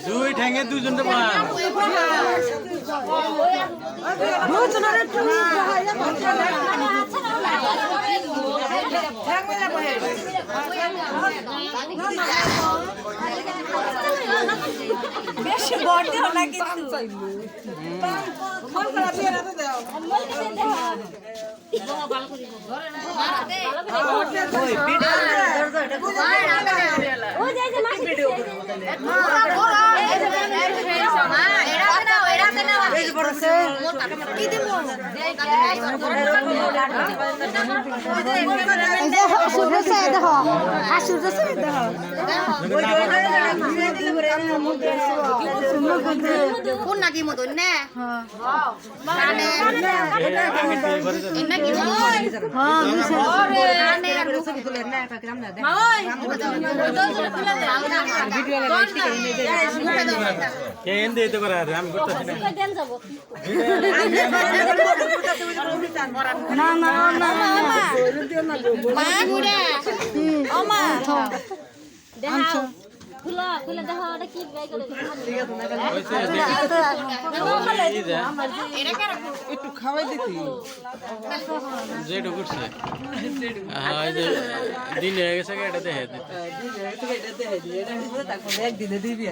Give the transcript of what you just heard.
দুই ঠ্যাঙে দুজনটা বহান বেশি বড় না কিন্তু কোন নাকি মতন না মানে ইন্না কি কে এন দিতে করে আমি করতেছি না না না না মা মুড়া ও মা দেখাও খুলা খুলা দেখো এটা কি বাই করে একটু খাওয়াই দিতি যেটা করছে দিন হয়ে গেছে এটা দেখে একদিনে দিবি